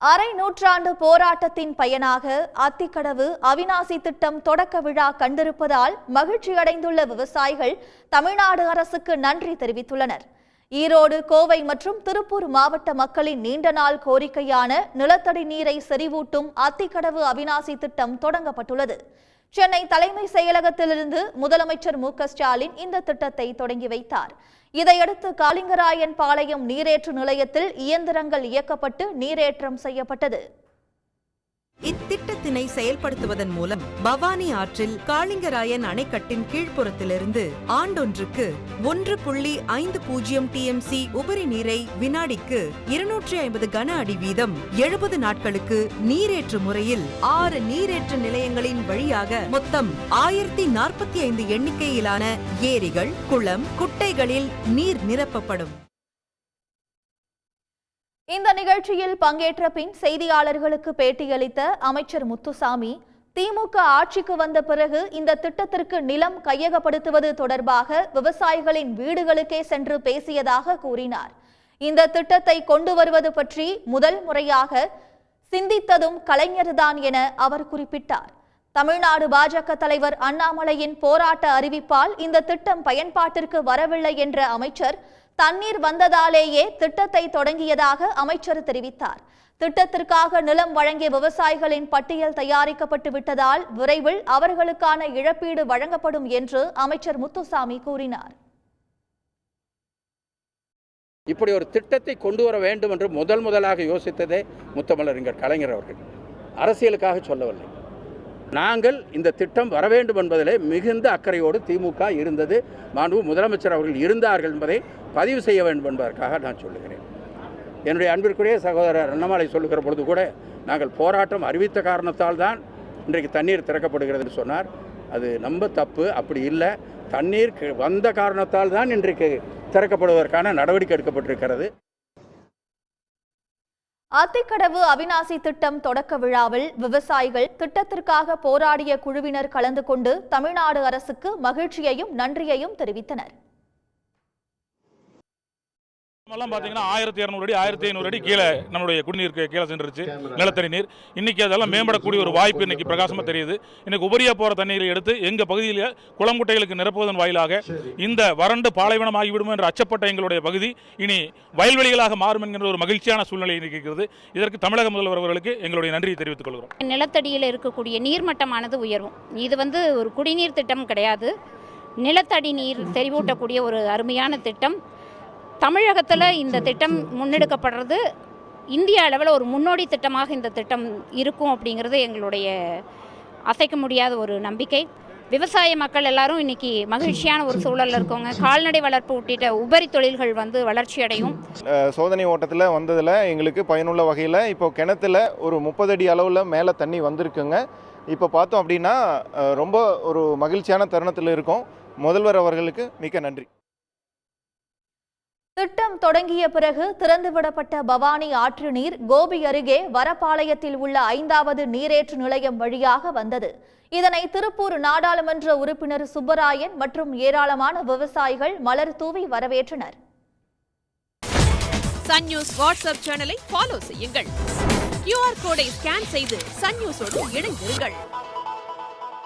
அரை நூற்றாண்டு போராட்டத்தின் பயனாக அத்திக்கடவு அவிநாசி திட்டம் தொடக்க விழா கண்டிருப்பதால் மகிழ்ச்சியடைந்துள்ள விவசாயிகள் தமிழ்நாடு அரசுக்கு நன்றி தெரிவித்துள்ளனர். ஈரோடு, கோவை மற்றும் திருப்பூர் மாவட்ட மக்களின் நீண்ட நாள் கோரிக்கையான நிலத்தடி நீரை செறிவூட்டும் அத்திக்கடவு அவிநாசி திட்டம் தொடங்கப்பட்டுள்ளது. சென்னை தலைமை செயலகத்திலிருந்து முதலமைச்சர் மு.க.ஸ்டாலின் இந்த திட்டத்தை தொடங்கி வைத்தார். இதையடுத்து காளிங்கராயன் பாளையம் நீரேற்று நிலையத்தில் இயந்திரங்கள் இயக்கப்பட்டு நீரேற்றம் செய்யப்பட்டது. இத்திட்டத்தினை செயல்படுத்துவதன் மூலம் பவானி ஆற்றில் காளிங்கராயன் அணைக்கட்டின் கீழ்ப்புறத்திலிருந்து ஆண்டொன்றுக்கு 1.50 TMC உபரி நீரை வினாடிக்கு 250 கன அடி வீதம் 70 நாட்களுக்கு நீரேற்று முறையில் 6 நீரேற்று நிலையங்களின் வழியாக மொத்தம் 1045 எண்ணிக்கையிலான ஏரிகள், குளம், குட்டைகளில் நீர் நிரப்பப்படும். இந்த நிகழ்ச்சியில் பங்கேற்ற பின் செய்தியாளர்களுக்கு பேட்டியளித்த அமைச்சர் முத்துசாமி, திமுக ஆட்சிக்கு வந்த பிறகு இந்த திட்டத்திற்கு நிலம் கையகப்படுத்துவது தொடர்பாக விவசாயிகளின் வீடுகளுக்கே சென்று பேசியதாக கூறினார். இந்த திட்டத்தை கொண்டு வருவது பற்றி முதல் முறையாக சிந்தித்ததும் கலைஞர்தான் என அவர் குறிப்பிட்டார். தமிழ்நாடு பாஜக தலைவர் அண்ணாமலையின் போராட்ட அறிவிப்பால் இந்த திட்டம் பயன்பாட்டிற்கு வரவில்லை என்ற அமைச்சர், தண்ணீர் வந்ததாலேயே திட்டத்தை தொடங்கியதாக அமைச்சர் தெரிவித்தார். திட்டத்திற்காக நிலம் வழங்கிய விவசாயிகளின் பட்டியல் தயாரிக்கப்பட்டு விட்டதால் விரைவில் அவர்களுக்கான இழப்பீடு வழங்கப்படும் என்று அமைச்சர் முத்துசாமி கூறினார். இப்படி ஒரு திட்டத்தை கொண்டு வர வேண்டும் என்று முதலாக யோசித்ததே முத்தமிழறிஞர் கலைஞர் அவர்கள். அரசியலுக்காக சொல்லவில்லை. நாங்கள் இந்த திட்டம் வர வேண்டும் என்பதிலே மிகுந்த அக்கறையோடு திமுக இருந்தது, மாண்பு முதலமைச்சர் அவர்கள் இருந்தார்கள் என்பதை பதிவு செய்ய வேண்டும் என்பதற்காக நான் சொல்லுகிறேன். என்னுடைய அன்பிற்குரிய சகோதரர் அண்ணாமலை சொல்லுகிற பொழுது கூட நாங்கள் போராட்டம் அறிவித்த காரணத்தால் தான் இன்றைக்கு தண்ணீர் திறக்கப்படுகிறது என்று சொன்னார். அது நம்ம தப்பு, அப்படி இல்லை. தண்ணீர் வந்த காரணத்தால் தான் இன்றைக்கு திறக்கப்படுவதற்கான நடவடிக்கை எடுக்கப்பட்டிருக்கிறது. அத்திக்கடவு அவிநாசி திட்டம் தொடக்க விழாவில் விவசாயிகள், திட்டத்திற்காக போராடிய குழுவினர் கலந்து கொண்டு தமிழ்நாடு அரசுக்கு மகிழ்ச்சியையும் நன்றியையும் தெரிவித்தனர். பார்த்தீங்கன்னா 1200 அடி 1500 அடி கீழே நம்மளுடைய குடிநீர் கீழே சென்றுருச்சு, நிலத்தடி நீர். இன்னைக்கு அதெல்லாம் மேம்படக்கூடிய ஒரு வாய்ப்பு இன்னைக்கு பிரகாசமாக தெரியுது. இன்னைக்கு உபரியா போகிற தண்ணீரை எடுத்து எங்கள் பகுதியில் குளம் குட்டைகளுக்கு நிரப்புவதன் வாயிலாக இந்த வறண்டு பாலைவனம் ஆகிவிடும் என்ற அச்சப்பட்ட எங்களுடைய பகுதி இனி வயல்வெளிகளாக மாறும் என்கிற ஒரு மகிழ்ச்சியான சூழ்நிலை இருக்கிறது. இதற்கு தமிழக முதல்வர் அவர்களுக்கு எங்களுடைய நன்றியை தெரிவித்துக் கொள்கிறோம். நிலத்தடியில் இருக்கக்கூடிய நீர்மட்டமானது உயரும். இது ஒரு குடிநீர் திட்டம் கிடையாது, நிலத்தடி நீர் செறிவூட்டக்கூடிய ஒரு அருமையான திட்டம். தமிழகத்தில் இந்த திட்டம் முன்னெடுக்கப்படுறது இந்திய அளவில் ஒரு முன்னோடி திட்டமாக இந்த திட்டம் இருக்கும் அப்படிங்கிறது எங்களுடைய அசைக்க முடியாத ஒரு நம்பிக்கை. விவசாய மக்கள் எல்லாரும் இன்னைக்கு மகிழ்ச்சியான ஒரு சூழலில் இருக்கவங்க. கால்நடை வளர்ப்பு உள்ளிட்ட உபரி தொழில்கள் வளர்ச்சி அடையும். சோதனை ஓட்டத்தில் வந்ததில் எங்களுக்கு பயனுள்ள வகையில் இப்போ கிணத்துல ஒரு 30 அடி அளவில் மேலே தண்ணி வந்திருக்குங்க. இப்போ பார்த்தோம் அப்படின்னா ரொம்ப ஒரு மகிழ்ச்சியான தருணத்தில் இருக்கும். முதல்வர் அவர்களுக்கு மிக்க நன்றி. திட்டம் தொடங்கிய பிறகு திறந்துவிடப்பட்ட பவானி ஆற்று நீர் கோபி அருகே வரப்பாளையத்தில் உள்ள 5வது நீரேற்று நிலையம் வழியாக வந்தது. இதனை திருப்பூர் நாடாளுமன்ற உறுப்பினர் சுப்பராயன் மற்றும் ஏராளமான விவசாயிகள் மலர் தூவி வரவேற்றனர். சன் நியூஸ் வாட்ஸ்அப் சேனலை ஃபாலோ செய்யுங்கள். QR கோடை ஸ்கேன் செய்து சன் நியூஸோடு இணைந்திருங்கள்.